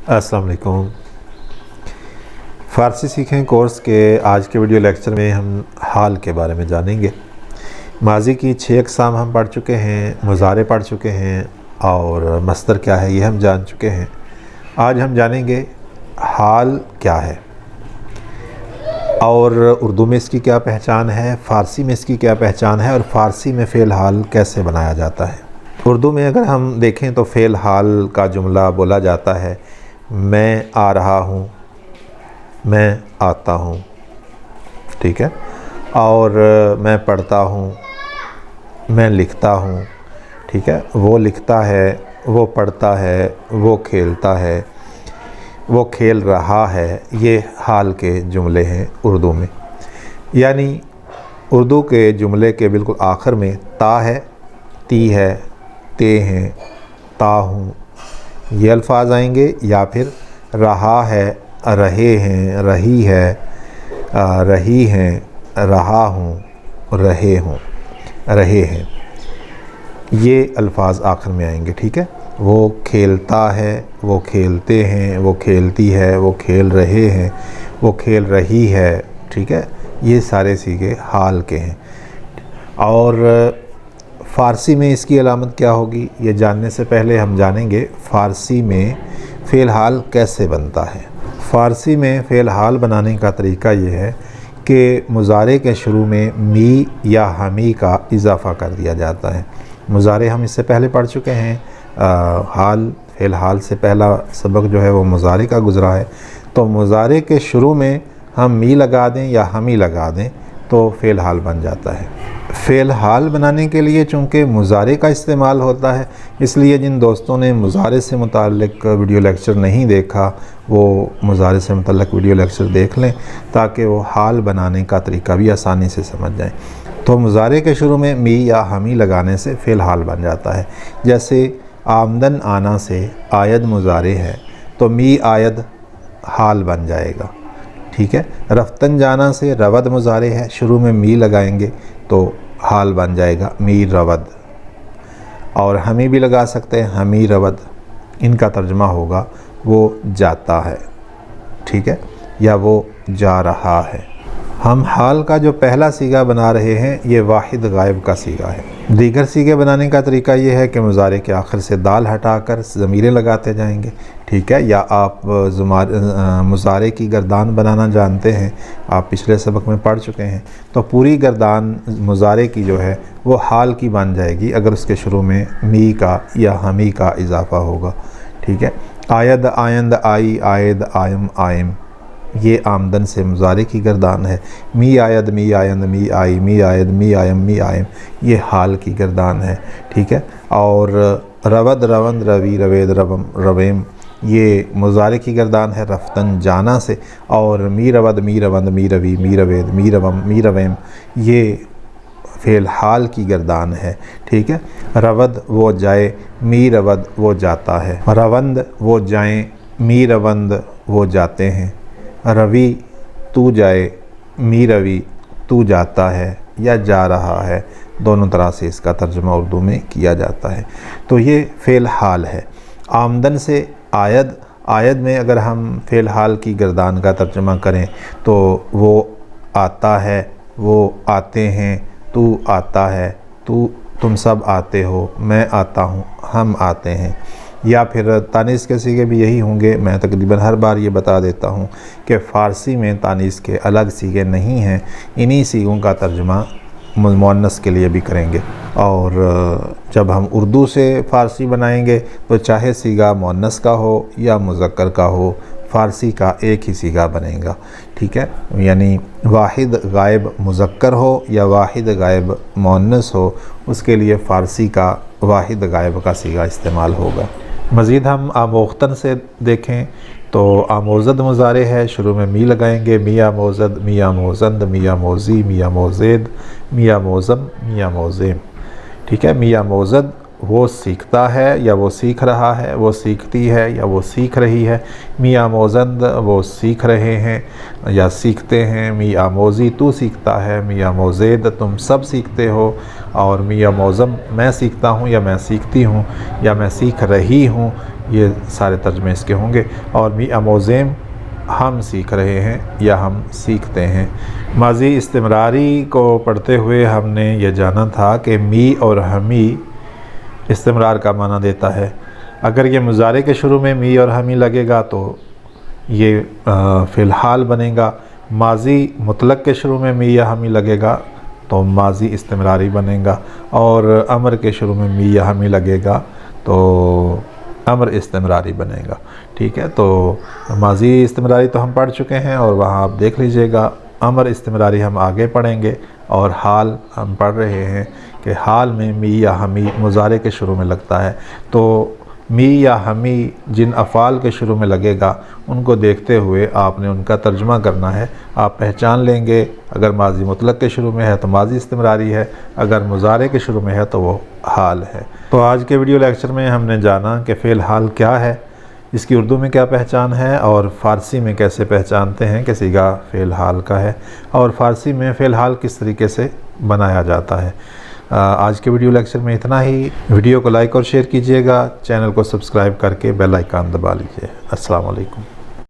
अस्सलाम वालेकुम। फ़ारसी सीखें कोर्स के आज के वीडियो लेक्चर में हम हाल के बारे में जानेंगे। माजी की 6 अक़साम हम पढ़ चुके हैं, मुज़ारे पढ़ चुके हैं और मस्दर क्या है ये हम जान चुके हैं। आज हम जानेंगे हाल क्या है और उर्दू में इसकी क्या पहचान है, फ़ारसी में इसकी क्या पहचान है और फ़ारसी में फ़ेल हाल कैसे बनाया जाता है। उर्दू में अगर हम देखें तो फ़ेल हाल का जुमला बोला जाता है मैं आ रहा हूँ, मैं आता हूँ, ठीक है, और मैं पढ़ता हूँ, मैं लिखता हूँ, ठीक है, वो लिखता है, वो पढ़ता है, वो खेलता है, वो खेल रहा है। ये हाल के जुमले हैं उर्दू में। यानी उर्दू के जुमले के बिल्कुल आखिर में ता है, ती है, ते हैं, ता हूँ, ये अल्फाज आएंगे, या फिर रहा है, रहे हैं, रही है, रही हैं, रहा हूँ, रहे हों, रहे हैं, ये अल्फाज आखिर में आएंगे, ठीक है। वो खेलता है, वो खेलते हैं, वो खेलती है, वो खेल रहे हैं, वो खेल रही है, ठीक है। ये सारे सीगे हाल के हैं। और फ़ारसी में इसकी अलामत क्या होगी ये जानने से पहले हम जानेंगे फ़ारसी में फ़ेल हाल कैसे बनता है। फ़ारसी में फ़ेल हाल बनाने का तरीका ये है कि मुज़ारे के शुरू में मी या हमी का इजाफ़ा कर दिया जाता है। मुज़ारे हम इससे पहले पढ़ चुके हैं। हाल फ़ेल हाल से पहला सबक जो है वो मुज़ारे का गुज़रा है। तो मुज़ारे के शुरू में हम मी लगा दें या हमी लगा दें तो फ़ेल हाल बन जाता है। फ़ेल हाल बनाने के लिए चूँकि मुज़ारे का इस्तेमाल होता है, इसलिए जिन दोस्तों ने मुज़ारे से मुताल्लिक़ वीडियो लेक्चर नहीं देखा वो मुज़ारे से मुताल्लिक़ वीडियो लेक्चर देख लें ताकि वो हाल बनाने का तरीका भी आसानी से समझ जाएं। तो मुज़ारे के शुरू में मी या हमी लगाने से फ़ेल हाल बन जाता है। जैसे आमदन आना से आयद मुज़ारे है तो मी आयद हाल बन जाएगा, ठीक है। रफ्तन जाना से रवद मुज़ारे है, शुरू में मी लगाएंगे तो हाल बन जाएगा मी रवद। और हमी भी लगा सकते हैं, हमी रवद। इनका तर्जुमा होगा वो जाता है, ठीक है, या वो जा रहा है। हम हाल का जो पहला सीगा बना रहे हैं ये वाहिद गायब का सीगा है। दीगर सीगे बनाने का तरीका ये है कि मुज़ारे के आखिर से दाल हटाकर ज़मीरें लगाते जाएंगे, ठीक है। या आप मुज़ारे की गर्दान बनाना जानते हैं, आप पिछले सबक में पढ़ चुके हैं। तो पूरी गर्दान मुज़ारे की जो है वो हाल की बन जाएगी अगर उसके शुरू में मी का या हमी का इजाफ़ा होगा, ठीक है। आयद आयंद आई आयद आयम आयम, ये आमदन से मुज़ारे की गर्दान है। मी आयद मी आयंद मी आई मी आयद मी आयम मी आयम, ये हाल की गर्दान है, ठीक है। और रवद रवंद रवी रवेद रवम रवेम, ये मुज़ारे की गर्दान है रफ्तन जाना से। और मी रवद मी रवंद मी रवी मी रवेद मी रवम मी रवेम, ये फ़ेल हाल की गर्दान है, ठीक है। रवद वो जाए, मी रवद वो जाता है। रवंद वो जाएं, मी रवंद वो जाते हैं। रवि तू जाए, मी रवि तू जाता है या जा रहा है, दोनों तरह से इसका तर्जुमा उर्दू में किया जाता है। तो ये फ़ेल हाल है। आमदन से आयद, आयद में अगर हम फ़ेल हाल की गर्दान का तर्जुमा करें तो वो आता है, वो आते हैं, तू आता है, तुम सब आते हो, मैं आता हूँ, हम आते हैं। या फिर तानीस के सीगे भी यही होंगे। मैं तकरीबन हर बार ये बता देता हूँ कि फ़ारसी में तानीस के अलग सीगे नहीं हैं, इन्हीं सीगों का तर्जुमा मुअन्नस के लिए भी करेंगे। और जब हम उर्दू से फ़ारसी बनाएंगे तो चाहे सीगा मुअन्नस का हो या मुज़क्कर का हो, फ़ारसी का एक ही सीगा बनेगा, ठीक है। यानी वाहिद गायब मुज़क्कर हो या वाहिद गायब मुअन्नस हो, उसके लिए फ़ारसी का वाहिद गायब का सीगा इस्तेमाल होगा। मज़ीद हम आमोख्तन से देखें तो आमोज़द मुज़ारे है, शुरू में मी लगाएंगे। मियाँ मोज़द, मियाँ मोज़ंद, मियाँ मोज़ी, मियाँ मोज़ेद, मियाँ मोज़म, मियाँ मोज़ेम, ठीक है। मियाँ मोज़द वो सीखता है या वो सीख रहा है, वो सीखती है या वो सीख रही है। मियाँ मोज़ंद वो सीख रहे हैं या सीखते हैं। मियाँ मोज़ी तू सीखता है। मियाँ मोज़ेद तुम सब सीखते हो। और मियाँ मोज़म मैं सीखता हूँ या मैं सीखती हूँ या मैं सीख रही हूँ, ये सारे तर्जमे इसके होंगे। और मी अमोज़ेम हम सीख रहे हैं या हम सीखते हैं। माज़ी इस्तिमरारी को पढ़ते हुए हमने ये जाना था कि मी और हमी इस्तिमरार का माना देता है। अगर ये मुज़ारे के शुरू में मी और हमी लगेगा तो ये फ़िलहाल बनेगा। माज़ी मुतलक के शुरू में मी या हमी लगेगा तो माज़ी इस्तिमरारी बनेगा। और अमर के शुरू में मी या हमी लगेगा तो अमर इस्तिमरारी बनेगा। ठीक है, तो माज़ी इस्तिमरारी तो हम पढ़ चुके हैं और वहाँ आप देख लीजिएगा। अमर इस्तिमरारी हम आगे पढ़ेंगे। और हाल हम पढ़ रहे हैं कि हाल में मी या हमी मुज़ारे के शुरू में लगता है। तो मी या हमी जिन अफ़ाल के शुरू में लगेगा उनको देखते हुए आपने उनका तर्जुमा करना है। आप पहचान लेंगे, अगर माज़ी मुतलक के शुरू में है तो माज़ी इस्तिमरारी है, अगर मुज़ारे के शुरू में है तो वो हाल है। तो आज के वीडियो लेक्चर में हमने जाना कि फ़ेल हाल क्या है, इसकी उर्दू में क्या पहचान है और फ़ारसी में कैसे पहचानते हैं कि सीगा फ़ेल हाल का है, और फ़ारसी में फ़ेल हाल किस तरीके से बनाया जाता है। आज के वीडियो लेक्चर में इतना ही। वीडियो को लाइक और शेयर कीजिएगा, चैनल को सब्सक्राइब करके बेल आइकन दबा लीजिए। अस्सलाम वालेकुम।